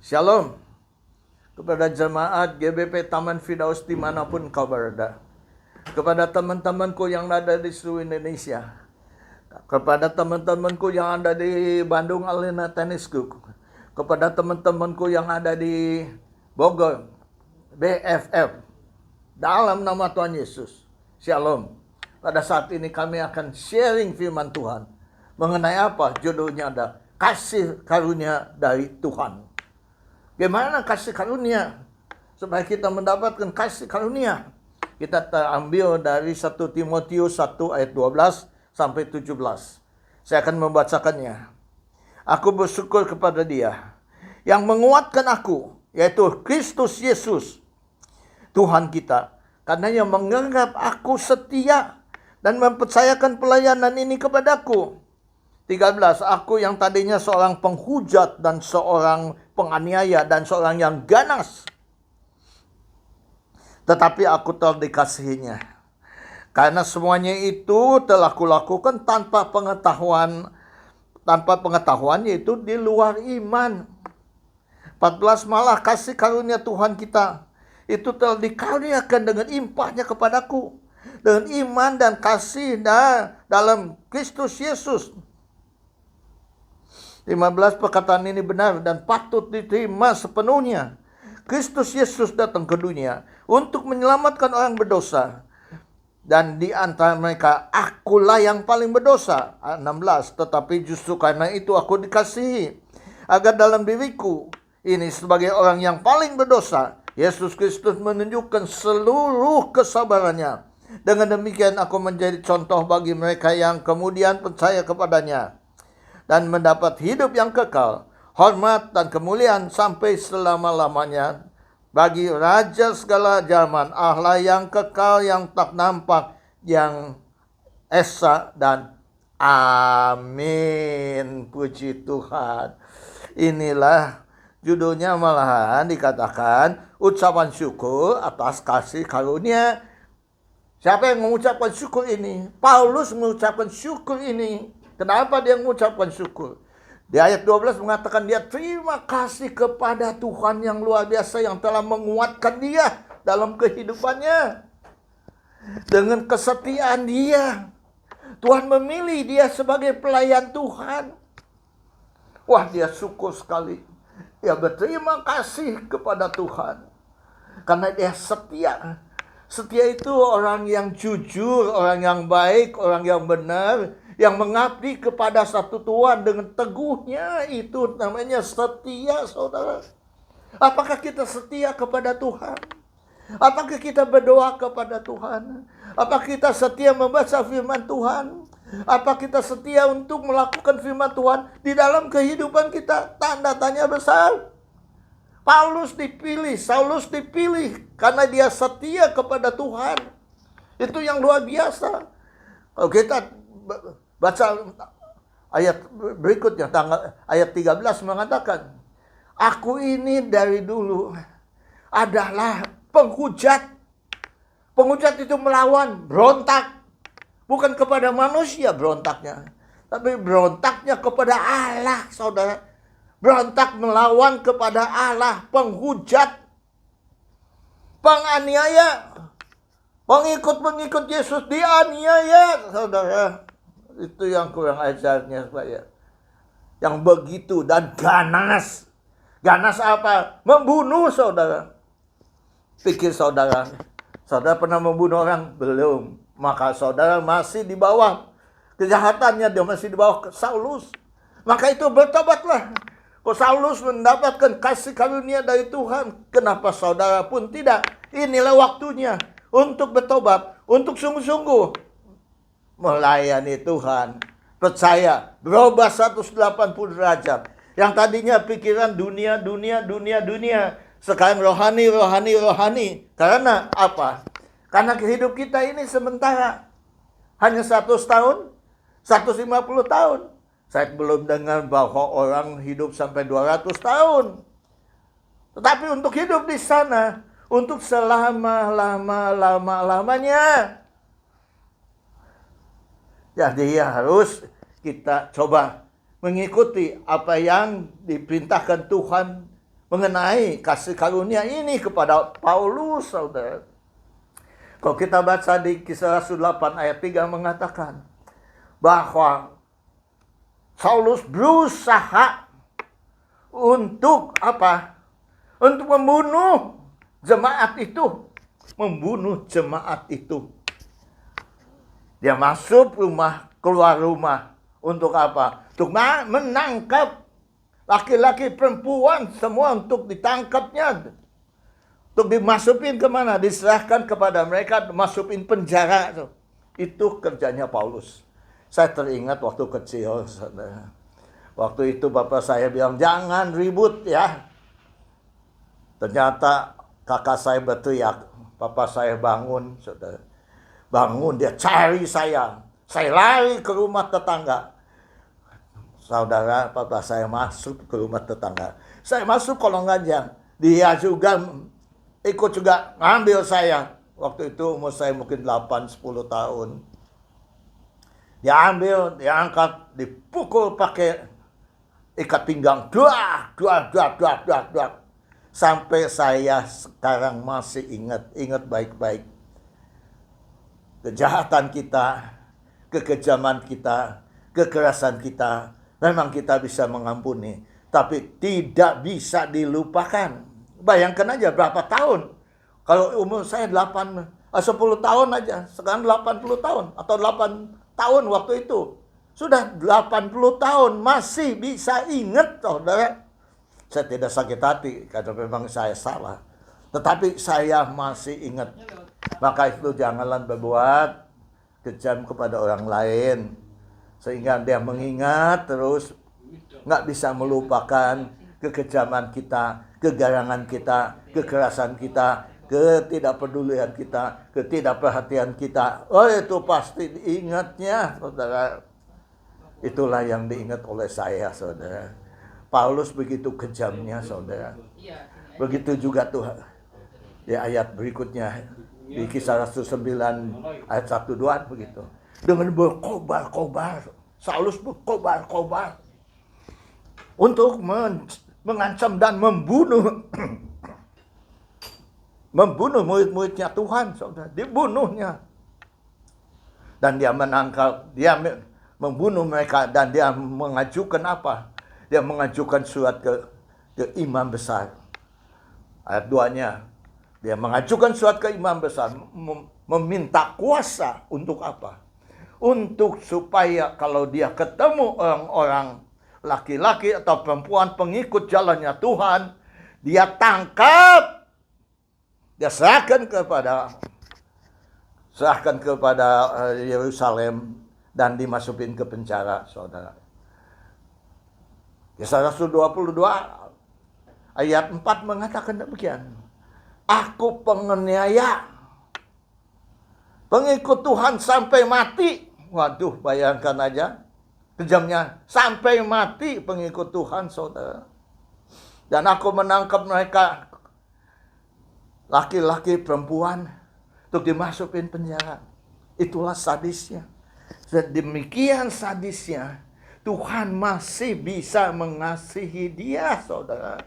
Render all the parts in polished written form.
Shalom kepada jemaat GBP Taman Firdaus dimanapun kau berada. Kepada teman-temanku yang ada di seluruh Indonesia. Kepada teman-temanku yang ada di Bandung Arena Tennis Club. Kepada teman-temanku yang ada di Bogor BFF. Dalam nama Tuhan Yesus. Shalom. Pada saat ini kami akan sharing firman Tuhan. Mengenai apa? Judulnya ada kasih karunia dari Tuhan. Bagaimana kasih karunia? Supaya kita mendapatkan kasih karunia. Kita terambil dari 1 Timotius 1 ayat 12 sampai 17. Saya akan membacakannya. Aku bersyukur kepada Dia yang menguatkan aku, yaitu Kristus Yesus, Tuhan kita. Karena yang menganggap aku setia dan mempercayakan pelayanan ini kepadaku. 13. Aku yang tadinya seorang penghujat dan seorang penganiaya dan seorang yang ganas, tetapi aku telah dikasihinya. Karena semuanya itu telah kulakukan tanpa pengetahuan, yaitu di luar iman. 14. Malah kasih karunia Tuhan kita itu telah dikaruniakan dengan limpahnya kepadaku, dengan iman dan kasih dalam Kristus Yesus. 15. Perkataan ini benar dan patut diterima sepenuhnya. Kristus Yesus datang ke dunia untuk menyelamatkan orang berdosa. Dan di antara mereka akulah yang paling berdosa. 16. Tetapi justru karena itu aku dikasihi, agar dalam diriku ini sebagai orang yang paling berdosa, Yesus Kristus menunjukkan seluruh kesabarannya. Dengan demikian aku menjadi contoh bagi mereka yang kemudian percaya kepadanya dan mendapat hidup yang kekal, hormat dan kemuliaan sampai selama-lamanya bagi Raja segala zaman, Allah yang kekal, yang tak nampak, yang esa dan amin. Puji Tuhan. Inilah judulnya, malahan dikatakan ucapan syukur atas kasih karunia. Siapa yang mengucapkan syukur ini? Paulus mengucapkan syukur ini. Kenapa dia mengucapkan syukur? Di ayat 12 mengatakan dia terima kasih kepada Tuhan yang luar biasa yang telah menguatkan dia dalam kehidupannya. Dengan kesetiaan dia, Tuhan memilih dia sebagai pelayan Tuhan. Wah, dia syukur sekali. Dia berterima kasih kepada Tuhan karena dia setia. Setia itu orang yang jujur, orang yang baik, orang yang benar, yang mengabdi kepada satu Tuhan dengan teguhnya. Itu namanya setia, saudara. Apakah kita setia kepada Tuhan? Apakah kita berdoa kepada Tuhan? Apakah kita setia membaca firman Tuhan? Apa kita setia untuk melakukan firman Tuhan di dalam kehidupan kita? Tanda tanya besar. Saulus dipilih karena dia setia kepada Tuhan. Itu yang luar biasa. Kalau kita baca ayat berikutnya, ayat 13 mengatakan, aku ini dari dulu adalah penghujat. Penghujat itu melawan, berontak. Bukan kepada manusia berontaknya, tapi berontaknya kepada Allah, saudara. Berontak melawan kepada Allah, penghujat, penganiaya. Pengikut-pengikut Yesus dianiaya, saudara. Itu yang kurang ajarnya saya. Yang begitu dan ganas. Ganas apa? Membunuh, saudara. Pikir saudara pernah membunuh orang? Belum. Maka saudara masih di bawah kejahatannya, dia masih di bawah Saulus. Maka itu bertobatlah. Saulus mendapatkan kasih karunia dari Tuhan. Kenapa saudara pun tidak? Inilah waktunya untuk bertobat, untuk sungguh-sungguh melayani Tuhan. Percaya, berubah 180 derajat. Yang tadinya pikiran dunia. Sekarang rohani. Karena apa? Karena hidup kita ini sementara. Hanya 100 tahun, 150 tahun. Saya belum dengar bahwa orang hidup sampai 200 tahun. Tetapi untuk hidup di sana, untuk selama-lamanya. Jadi harus kita coba mengikuti apa yang diperintahkan Tuhan mengenai kasih karunia ini kepada Paulus, saudara. Kalau kita baca di Kisah Rasul 8 ayat 3 mengatakan bahwa Saulus berusaha untuk apa? Untuk membunuh jemaat itu. Membunuh jemaat itu. Dia masuk rumah, keluar rumah. Untuk apa? Untuk menangkap laki-laki, perempuan, semua untuk ditangkapnya. Untuk dimasukin kemana? Diserahkan kepada mereka, masukin penjara. Itu kerjanya Paulus. Saya teringat waktu kecil, saudara. Waktu itu bapak saya bilang, jangan ribut ya. Ternyata kakak saya berteriak. Bapak saya bangun, saudara. Bangun, dia cari saya. Saya lari ke rumah tetangga. Saudara, papa saya masuk ke rumah tetangga. Saya masuk kolong ranjang. Dia juga ikut juga ngambil saya. Waktu itu umur saya mungkin 8-10 tahun. Dia ambil, dia angkat, dipukul pakai ikat pinggang. Duak. Sampai saya sekarang masih ingat baik-baik. Kejahatan kita, kekejaman kita, kekerasan kita, memang kita bisa mengampuni, tapi tidak bisa dilupakan. Bayangkan aja berapa tahun. Kalau umur saya 10 tahun aja, sekarang 80 tahun atau 8 tahun waktu itu. Sudah 80 tahun masih bisa ingat, saudara. Saya tidak sakit hati karena memang saya salah. Tetapi saya masih ingat. Maka itu janganlah berbuat kejam kepada orang lain. Sehingga dia mengingat terus, nggak bisa melupakan kekejaman kita, kegarangan kita, kekerasan kita, ketidakpedulian kita, ketidakperhatian kita. Oh, itu pasti diingatnya, saudara. Itulah yang diingat oleh saya, saudara. Paulus begitu kejamnya, saudara. Begitu juga Tuhan. Di ayat berikutnya, di Kisah Rasul 9 ayat 1-2 begitu. Dengan berkobar-kobar, Saulus berkobar-kobar untuk mengancam dan membunuh murid-muridnya Tuhan, saudara. Dibunuhnya. Dan dia menangkap, dia membunuh mereka, dan dia mengajukan apa? Dia mengajukan surat ke imam besar. Ayat 2-nya, dia mengajukan surat ke imam besar, meminta kuasa untuk apa? Untuk supaya kalau dia ketemu orang-orang laki-laki atau perempuan pengikut jalannya Tuhan, dia tangkap, dia serahkan kepada Yerusalem dan dimasukin ke penjara, saudara. Kisah Rasul 22 ayat 4 mengatakan demikian. Aku penganiaya, pengikut Tuhan sampai mati. Waduh, bayangkan aja. Kejamnya, sampai mati pengikut Tuhan, saudara. Dan aku menangkap mereka, laki-laki, perempuan, untuk dimasukin penjara. Itulah sadisnya. Sedemikian sadisnya, Tuhan masih bisa mengasihi dia, saudara.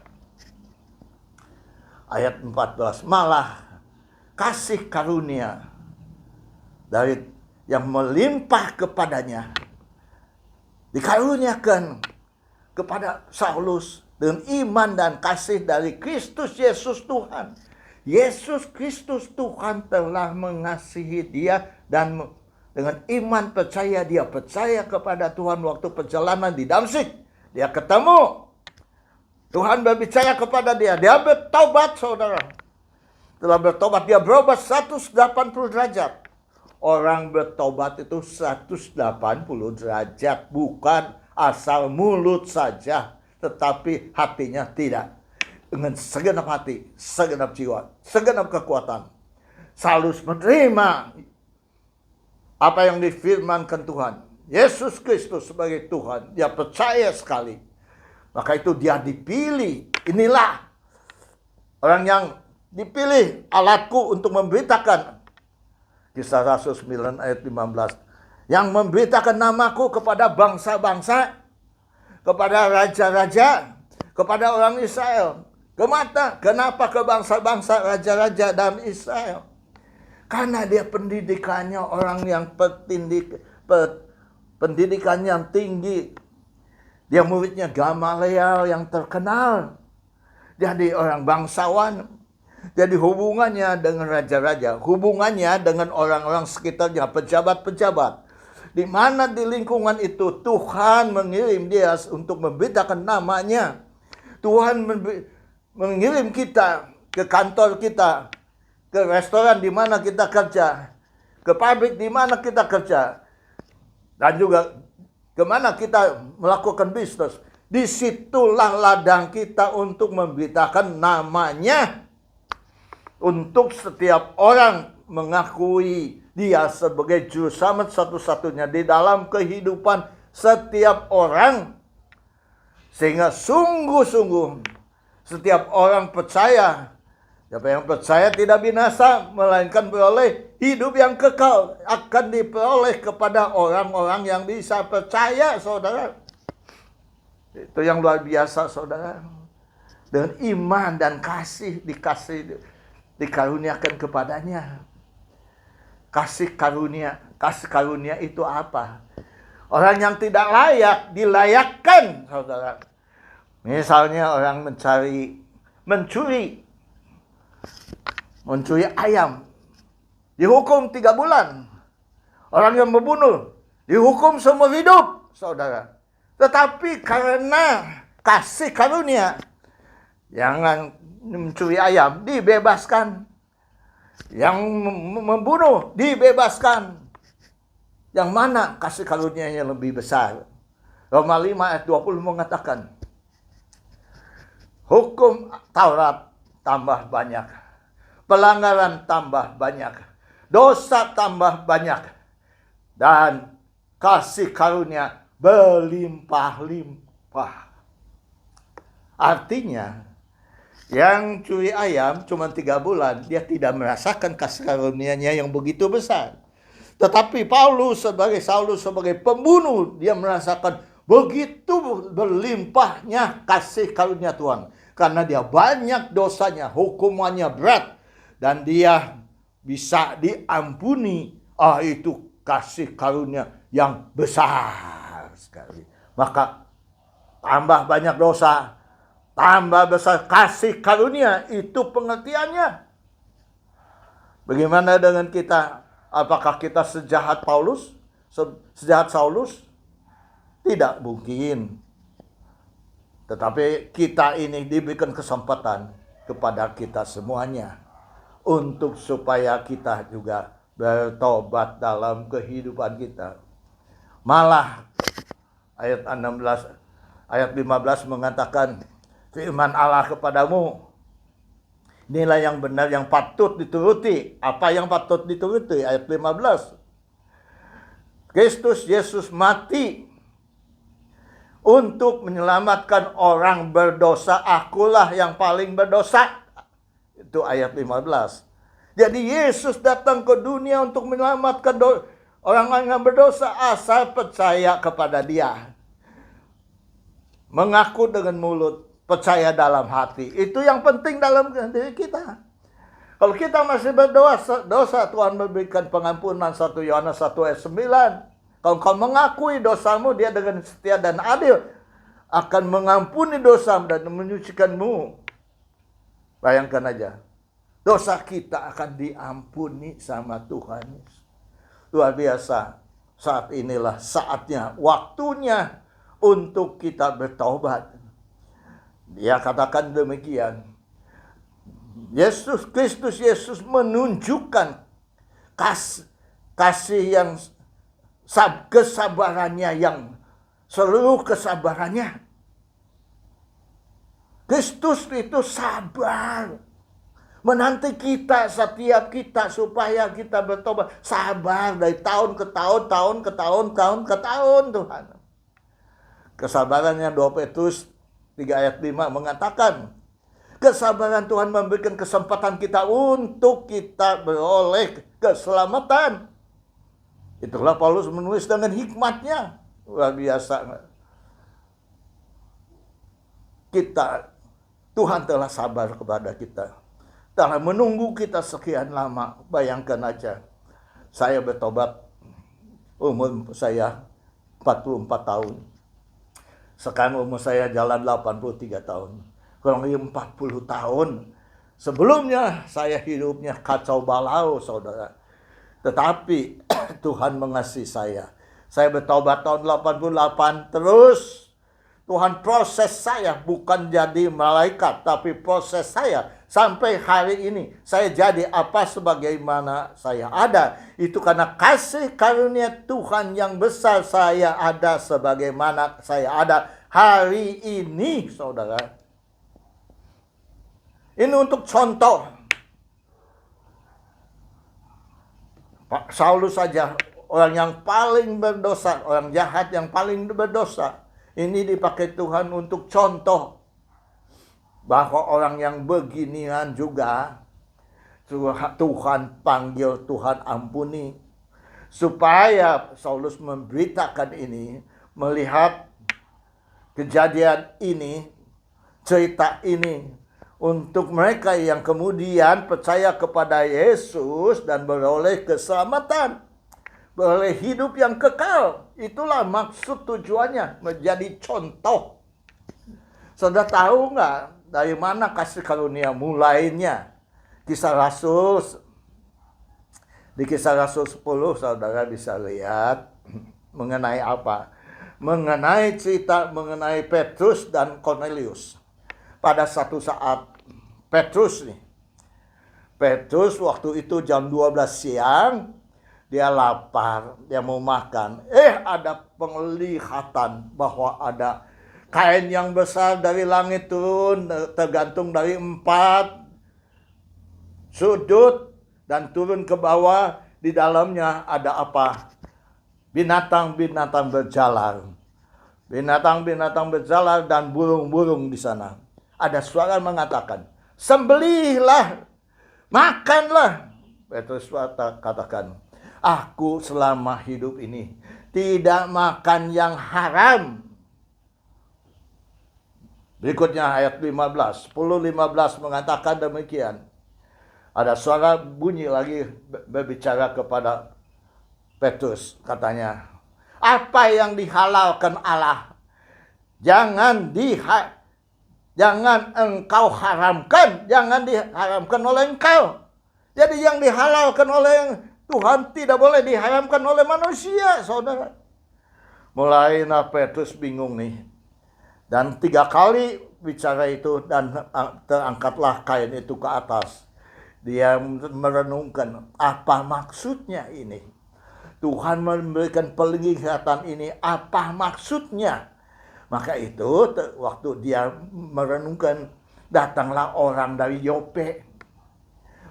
Ayat 14, malah kasih karunia dari yang melimpah kepadanya dikaruniakan kepada Saulus dengan iman dan kasih dari Kristus Yesus Tuhan. Yesus Kristus Tuhan telah mengasihi dia, dan dengan iman percaya, dia percaya kepada Tuhan waktu perjalanan di Damsyik. Dia ketemu. Tuhan berbicara kepada dia. Dia bertobat, saudara. Setelah bertobat, dia berubah 180 derajat. Orang bertobat itu 180 derajat. Bukan asal mulut saja, tetapi hatinya tidak. Dengan segenap hati, segenap jiwa, segenap kekuatan. Saulus menerima apa yang difirmankan Tuhan. Yesus Kristus sebagai Tuhan. Dia percaya sekali. Maka itu dia dipilih. Inilah orang yang dipilih, alatku untuk memberitakan. Kisah Rasul 9 ayat 15. Yang memberitakan namaku kepada bangsa-bangsa, kepada raja-raja, kepada orang Israel, Kenapa ke bangsa-bangsa, raja-raja dalam Israel? Karena dia pendidikannya orang yang pendidikan yang tinggi. Dia muridnya Gamaliel yang terkenal. Jadi orang bangsawan. Jadi hubungannya dengan raja-raja, hubungannya dengan orang-orang sekitarnya, pejabat-pejabat. Di mana di lingkungan itu Tuhan mengirim dia untuk membedakan namanya. Tuhan mengirim kita ke kantor kita, ke restoran di mana kita kerja, ke pabrik di mana kita kerja, dan juga kemana kita melakukan bisnis. Disitulah ladang kita untuk memberitakan namanya. Untuk setiap orang mengakui dia sebagai juru selamat satu-satunya di dalam kehidupan setiap orang. Sehingga sungguh-sungguh setiap orang percaya. Siapa yang percaya tidak binasa, melainkan beroleh hidup yang kekal. Akan diperoleh kepada orang-orang yang bisa percaya, saudara. Itu yang luar biasa, saudara. Dengan iman dan kasih dikaruniakan kepadanya. Kasih karunia itu apa? Orang yang tidak layak dilayakkan, saudara. Misalnya orang mencuri ayam, dihukum 3 bulan. Orang yang membunuh dihukum seumur hidup, saudara. Tetapi karena kasih karunia, yang mencuri ayam dibebaskan, yang membunuh dibebaskan. Yang mana kasih karunia yang lebih besar? Roma 5 ayat 20 mengatakan, hukum Taurat tambah banyak, pelanggaran tambah banyak, dosa tambah banyak, dan kasih karunia berlimpah-limpah. Artinya, yang curi ayam cuma 3 bulan, dia tidak merasakan kasih karunia-Nya yang begitu besar. Tetapi Saulus sebagai pembunuh, dia merasakan begitu berlimpahnya kasih karunia Tuhan. Karena dia banyak dosanya, hukumannya berat, dan dia bisa diampuni. Itu kasih karunia yang besar sekali. Maka tambah banyak dosa, tambah besar kasih karunia, itu pengertiannya. Bagaimana dengan kita? Apakah kita sejahat Paulus? Sejahat Saulus? Tidak mungkin. Tetapi kita ini diberikan kesempatan kepada kita semuanya untuk supaya kita juga bertobat dalam kehidupan kita. Malah ayat 15 mengatakan, firman Allah kepadamu, inilah yang benar yang patut dituruti. Apa yang patut dituruti? Ayat 15. Kristus Yesus mati untuk menyelamatkan orang berdosa. Akulah yang paling berdosa. Itu ayat 15. Jadi Yesus datang ke dunia untuk menyelamatkan orang-orang yang berdosa asal percaya kepada Dia. Mengaku dengan mulut, percaya dalam hati. Itu yang penting dalam diri kita. Kalau kita masih berdosa, Tuhan memberikan pengampunan. 1 Yohanes 1 ayat 9. Kalau kau mengakui dosamu, Dia dengan setia dan adil akan mengampuni dosamu dan menyucikanmu. Bayangkan aja, dosa kita akan diampuni sama Tuhan. Luar biasa. Saat inilah saatnya, waktunya untuk kita bertobat. Dia katakan demikian. Kristus Yesus menunjukkan kasih yang kesabarannya, yang seluruh kesabarannya. Kristus itu sabar menanti kita, setiap kita, supaya kita bertobat. Sabar dari tahun ke tahun, tahun ke tahun, Tuhan. Kesabarannya 2 Petrus 3 ayat 5 mengatakan, kesabaran Tuhan memberikan kesempatan kita untuk kita beroleh keselamatan. Itulah Paulus menulis dengan hikmatnya. Luar biasa. Kita Tuhan telah sabar kepada kita. Telah menunggu kita sekian lama. Bayangkan aja, saya bertobat, umur saya 44 tahun. Sekarang umur saya jalan 83 tahun. Kurang lebih 40 tahun. Sebelumnya saya hidupnya kacau balau, saudara. Tetapi Tuhan mengasihi saya. Saya bertobat tahun 88 terus. Tuhan proses saya, bukan jadi malaikat, tapi proses saya. Sampai hari ini saya jadi apa sebagaimana saya ada. Itu karena kasih karunia Tuhan yang besar, saya ada sebagaimana saya ada hari ini, saudara. Ini untuk contoh. Pak Saulus saja, orang yang paling berdosa, orang jahat yang paling berdosa. Ini dipakai Tuhan untuk contoh bahwa orang yang beginian juga Tuhan panggil, Tuhan ampuni. Supaya Saulus memberitakan ini, melihat kejadian ini, cerita ini, untuk mereka yang kemudian percaya kepada Yesus dan beroleh keselamatan, beroleh hidup yang kekal. Itulah maksud tujuannya, menjadi contoh. Saudara tahu nggak dari mana kasih karunia mulainya? Kisah Rasul, di Kisah Rasul 10 saudara bisa lihat mengenai apa? Mengenai cerita mengenai Petrus dan Cornelius. Pada satu saat Petrus waktu itu jam 12 siang, dia lapar, dia mau makan. Ada penglihatan bahwa ada kain yang besar dari langit turun, tergantung dari 4 sudut dan turun ke bawah. Di dalamnya ada apa? Binatang-binatang berjalan. Binatang-binatang berjalan dan burung-burung di sana. Ada suara mengatakan, sembelihlah, makanlah. Petrus katakan, aku selama hidup ini tidak makan yang haram. Berikutnya ayat 15. 10:15 mengatakan demikian. Ada suara bunyi lagi berbicara kepada Petrus. Katanya, apa yang dihalalkan Allah, jangan engkau haramkan. Jangan diharamkan oleh engkau. Jadi yang dihalalkan oleh Tuhan tidak boleh diharamkan oleh manusia, saudara. Mulai Petrus bingung nih. Dan 3 kali bicara itu dan terangkatlah kain itu ke atas. Dia merenungkan apa maksudnya ini. Tuhan memberikan penglihatan ini, apa maksudnya. Maka itu waktu dia merenungkan, datanglah orang dari Yope.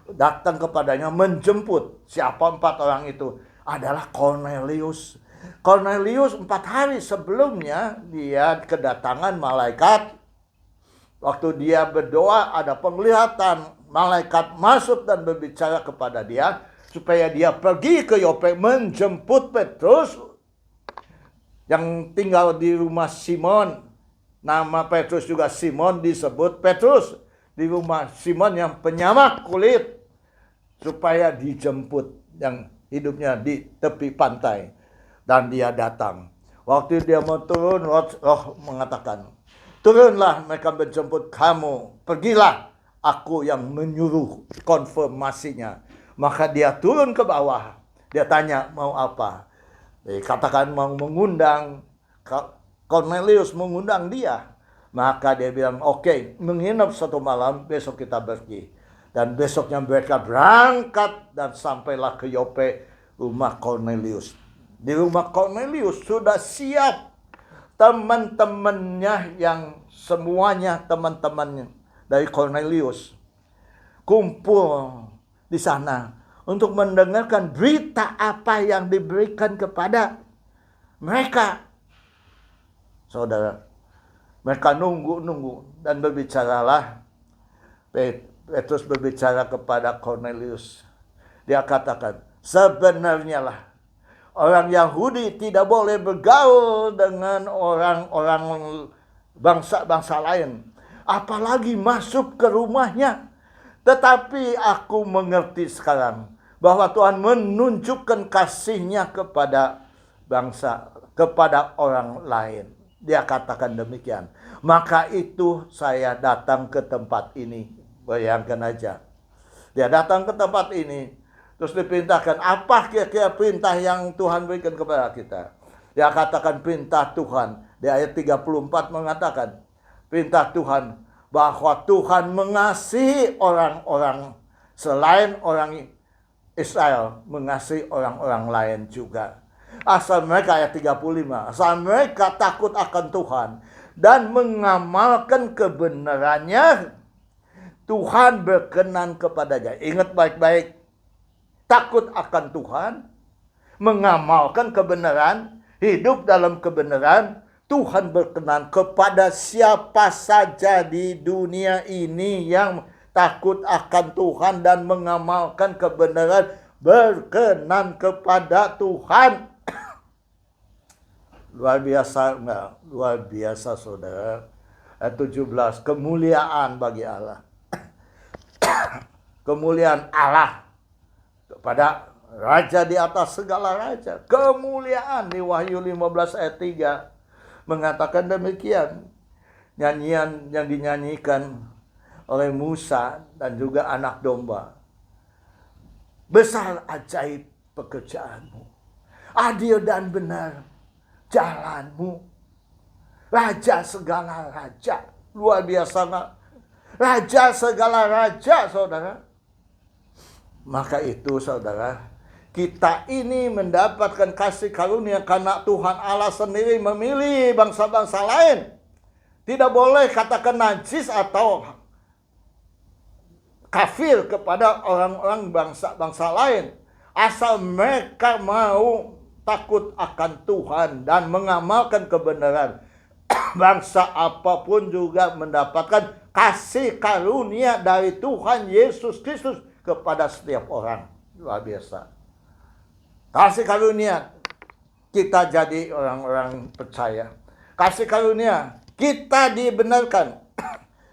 Datang kepadanya menjemput. Siapa 4 orang itu? Adalah Cornelius. Cornelius 4 hari sebelumnya dia kedatangan malaikat. Waktu dia berdoa ada penglihatan. Malaikat masuk dan berbicara kepada dia. Supaya dia pergi ke Yope menjemput Petrus. Yang tinggal di rumah Simon. Nama Petrus juga Simon disebut Petrus. Di rumah Simon yang penyamak kulit. Supaya dijemput. Yang hidupnya di tepi pantai. Dan dia datang. Waktu dia mau turun, Roh mengatakan, turunlah, mereka menjemput kamu. Pergilah, aku yang menyuruh, konfirmasinya. Maka dia turun ke bawah. Dia tanya, mau apa? Katakan mau mengundang. Cornelius mengundang dia. Maka dia bilang, oke, menginap 1 malam, besok kita pergi. Dan besoknya mereka berangkat dan sampailah ke Yope, rumah Cornelius. Di rumah Cornelius sudah siap teman-temannya yang semuanya teman-temannya dari Cornelius kumpul di sana untuk mendengarkan berita apa yang diberikan kepada mereka. Saudara, mereka nunggu dan berbicaralah. Petrus berbicara kepada Cornelius. Dia katakan, sebenarnya lah orang Yahudi tidak boleh bergaul dengan orang-orang bangsa-bangsa lain. apalagi masuk ke rumahnya. Tetapi aku mengerti sekarang bahwa Tuhan menunjukkan kasih-Nya kepada bangsa, kepada orang lain. Dia katakan demikian. Maka itu saya datang ke tempat ini. Bayangkan aja. Dia datang ke tempat ini. Terus diperintahkan, apa kira-kira perintah yang Tuhan berikan kepada kita? Dia katakan perintah Tuhan. Di ayat 34 mengatakan, perintah Tuhan bahwa Tuhan mengasihi orang-orang selain orang Israel, mengasihi orang-orang lain juga. Asal mereka, ayat 35, asal mereka takut akan Tuhan dan mengamalkan kebenarannya, Tuhan berkenan kepadanya. Ingat baik-baik, takut akan Tuhan, mengamalkan kebenaran, hidup dalam kebenaran, Tuhan berkenan kepada siapa saja di dunia ini yang takut akan Tuhan dan mengamalkan kebenaran, berkenan kepada Tuhan. Luar biasa enggak? Luar biasa, saudara. Ayat 17, kemuliaan bagi Allah. Kemuliaan Allah kepada Raja di atas segala raja. Kemuliaan di Wahyu 15 ayat 3 mengatakan demikian. Nyanyian yang dinyanyikan oleh Musa dan juga anak domba. Besar ajaib pekerjaanmu, adil dan benar jalanmu, Raja segala raja. Luar biasa nggak? Raja segala raja, saudara. Maka itu, saudara, kita ini mendapatkan kasih karunia karena Tuhan Allah sendiri memilih bangsa-bangsa lain. Tidak boleh katakan najis atau kafir kepada orang-orang bangsa-bangsa lain. Asal mereka mau takut akan Tuhan dan mengamalkan kebenaran. Bangsa apapun juga mendapatkan kasih karunia dari Tuhan Yesus Kristus kepada setiap orang. Luar biasa. Kasih karunia kita jadi orang-orang percaya. Kasih karunia kita dibenarkan.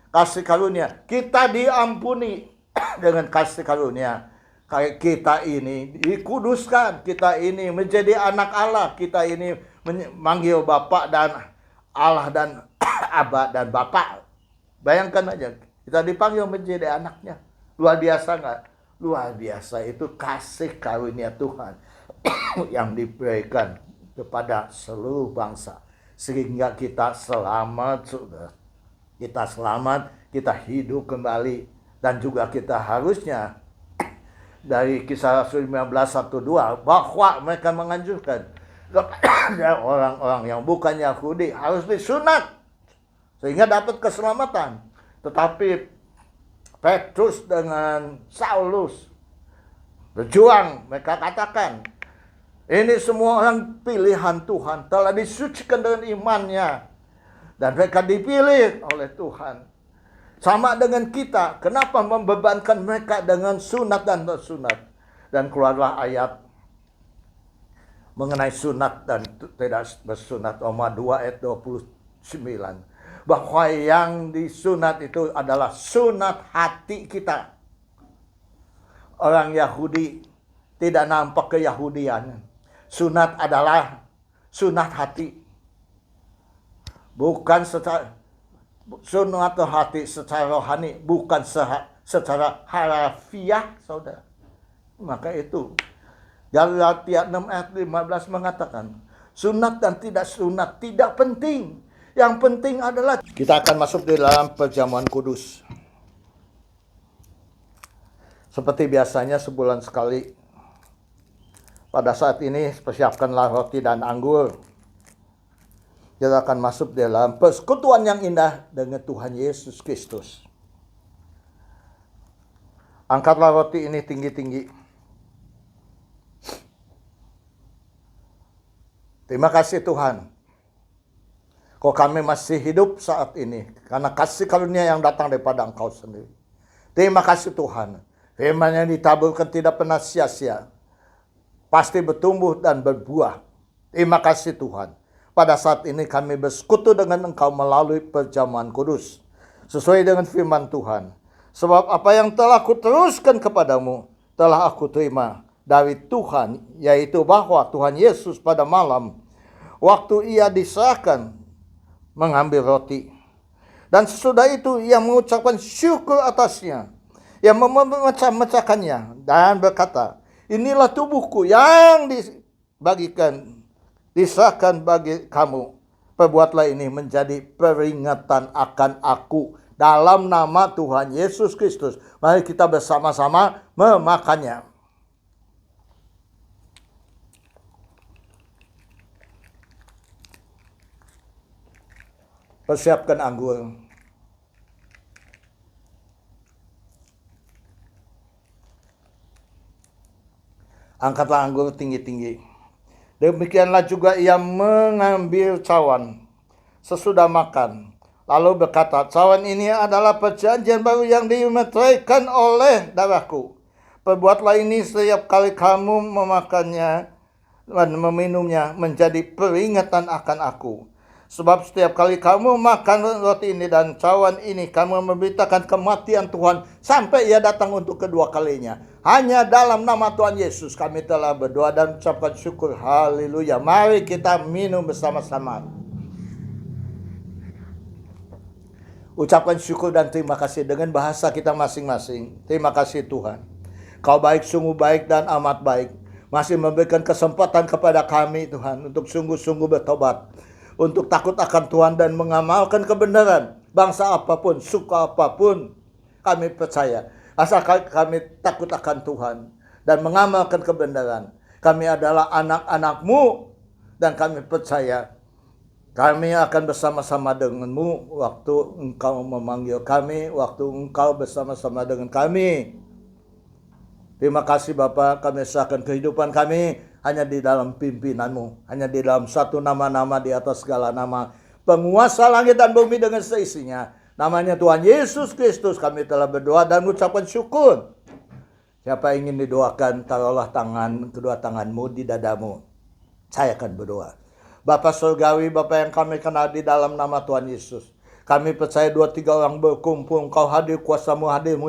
Kasih karunia kita diampuni. Dengan kasih karunia kita ini dikuduskan. Kita ini menjadi anak Allah. Kita ini memanggil Bapak dan Allah dan Aba dan Bapak. Bayangkan aja, kita dipanggil menjadi anaknya. Luar biasa nggak? Luar biasa, itu kasih karunia Tuhan yang diberikan kepada seluruh bangsa. Sehingga kita selamat, saudara. Kita selamat, kita hidup kembali. Dan juga kita harusnya, dari Kisah Rasul 15:1-2, bahwa mereka menganjurkan orang-orang yang bukan Yahudi harus disunat sehingga dapat keselamatan. Tetapi Petrus dengan Saulus berjuang, mereka katakan, ini semua orang pilihan Tuhan, telah disucikan dengan imannya, dan mereka dipilih oleh Tuhan. Sama dengan kita, kenapa membebankan mereka dengan sunat dan bersunat? Dan keluarlah ayat mengenai sunat dan tidak bersunat, Roma 2 ayat 29. Bahwa yang disunat itu adalah sunat hati kita. Orang Yahudi tidak nampak keyahudian. Sunat adalah sunat hati. Bukan secara sunat hati secara rohani, bukan secara harafiah, saudara. Maka itu Galatia 6 ayat 15 mengatakan, sunat dan tidak sunat tidak penting. Yang penting adalah kita akan masuk di dalam perjamuan kudus. Seperti biasanya sebulan sekali. Pada saat ini persiapkanlah roti dan anggur. Kita akan masuk dalam persekutuan yang indah dengan Tuhan Yesus Kristus. Angkatlah roti ini tinggi-tinggi. Terima kasih Tuhan. Kau kami masih hidup saat ini. Karena kasih karunia yang datang daripada Engkau sendiri. Terima kasih Tuhan. Firman yang ditaburkan tidak pernah sia-sia. Pasti bertumbuh dan berbuah. Terima kasih Tuhan. Pada saat ini kami bersekutu dengan Engkau melalui perjamuan kudus. sesuai dengan firman Tuhan. Sebab apa yang telah kuteruskan kepadamu telah aku terima dari Tuhan, yaitu bahwa Tuhan Yesus pada malam waktu ia diserahkan mengambil roti, dan sesudah itu ia mengucapkan syukur atasnya, ia memecah-mecahkannya dan berkata, inilah tubuhku yang diserahkan bagi kamu. Perbuatlah ini menjadi peringatan akan aku. Dalam nama Tuhan Yesus Kristus, mari kita bersama-sama memakannya. Persiapkan anggur. Angkatlah anggur tinggi-tinggi. Demikianlah juga ia mengambil cawan sesudah makan, lalu berkata, cawan ini adalah perjanjian baru yang dimeteraikan oleh darahku. Perbuatlah ini setiap kali kamu memakannya dan meminumnya menjadi peringatan akan aku. Sebab setiap kali kamu makan roti ini dan cawan ini, kamu memberitakan kematian Tuhan sampai ia datang untuk kedua kalinya. Hanya dalam nama Tuhan Yesus kami telah berdoa dan ucapkan syukur. Haleluya. Mari kita minum bersama-sama. Ucapkan syukur dan terima kasih dengan bahasa kita masing-masing. Terima kasih Tuhan. Kau baik, sungguh baik dan amat baik. Masih memberikan kesempatan kepada kami Tuhan untuk sungguh-sungguh bertobat, untuk takut akan Tuhan dan mengamalkan kebenaran. Bangsa apapun, suku apapun, kami percaya. Asal kami takut akan Tuhan dan mengamalkan kebenaran. Kami adalah anak-anak-Mu dan kami percaya kami akan bersama-sama dengan-Mu waktu Engkau memanggil kami, waktu Engkau bersama-sama dengan kami. Terima kasih Bapa, kami serahkan kehidupan kami hanya di dalam pimpinan-Mu, hanya di dalam satu nama-nama di atas segala nama, penguasa langit dan bumi dengan seisinya. Namanya Tuhan Yesus Kristus kami telah berdoa dan mengucapkan syukur. Siapa ingin didoakan, taruhlah kedua tangan-Mu di dadamu. Saya akan berdoa. Bapa surgawi, Bapa yang kami kenal di dalam nama Tuhan Yesus, kami percaya 2-3 orang berkumpul, Engkau hadir, kuasa-Mu hadir,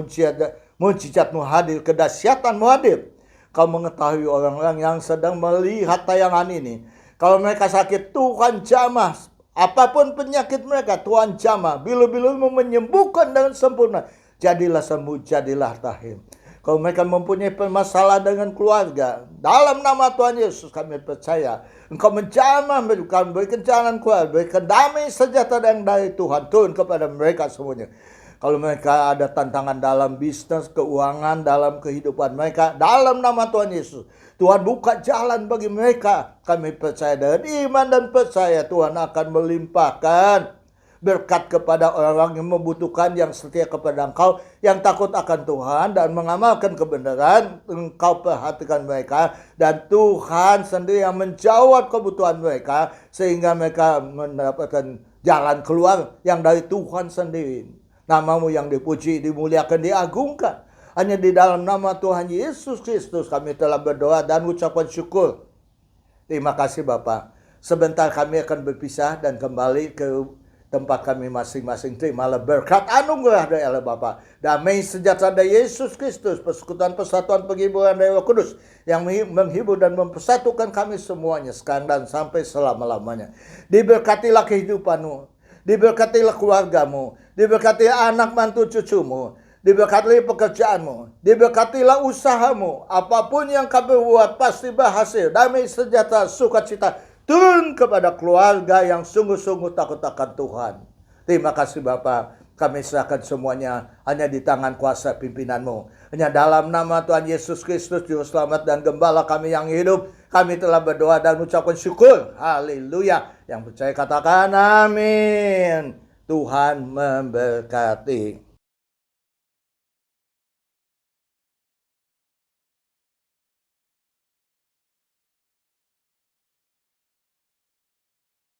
mujizat-Mu hadir, kedahsyatan-Mu hadir. Kau mengetahui orang-orang yang sedang melihat tayangan ini. Kalau mereka sakit, Tuhan jamah. Apapun penyakit mereka, Tuhan jamah. Bilu-bilu-Mu menyembuhkan dengan sempurna. Jadilah sembuh, jadilah tahir. Kalau mereka mempunyai permasalahan dengan keluarga, dalam nama Tuhan Yesus kami percaya Engkau menjamah, berikan jalan keluar, berikan damai sejahtera yang dari Tuhan turun kepada mereka semuanya. Kalau mereka ada tantangan dalam bisnis, keuangan, dalam kehidupan mereka, dalam nama Tuhan Yesus, Tuhan buka jalan bagi mereka. Kami percaya dengan iman dan percaya Tuhan akan melimpahkan berkat kepada orang-orang yang membutuhkan, yang setia kepada Engkau, yang takut akan Tuhan dan mengamalkan kebenaran. Engkau perhatikan mereka dan Tuhan sendiri yang menjawab kebutuhan mereka sehingga mereka mendapatkan jalan keluar yang dari Tuhan sendiri. Nama-Mu yang dipuji, dimuliakan, diagungkan. Hanya di dalam nama Tuhan Yesus Kristus kami telah berdoa dan ucapkan syukur. Terima kasih Bapa. Sebentar kami akan berpisah dan kembali ke tempat kami masing-masing. Terimalah berkat anugerah dari Allah Bapa, damai sejahtera dari Yesus Kristus, persekutuan persatuan penghiburan dari Roh Kudus yang menghibur dan mempersatukan kami semuanya sekarang dan sampai selama-lamanya. Diberkatilah kehidupan-Mu, diberkatilah keluarga-Mu, diberkatilah anak mantu cucu-Mu, diberkatilah pekerjaan-Mu, diberkatilah usaha-Mu. Apapun yang kami buat pasti berhasil. Damai sejahtera, sukacita turun kepada keluarga yang sungguh-sungguh takut akan Tuhan. Terima kasih Bapa. Kami serahkan semuanya hanya di tangan kuasa pimpinan-Mu. Hanya dalam nama Tuhan Yesus Kristus, Juru Selamat dan Gembala kami yang hidup, kami telah berdoa dan mengucapkan syukur. Haleluya. Yang percaya katakan amin. Tuhan memberkati.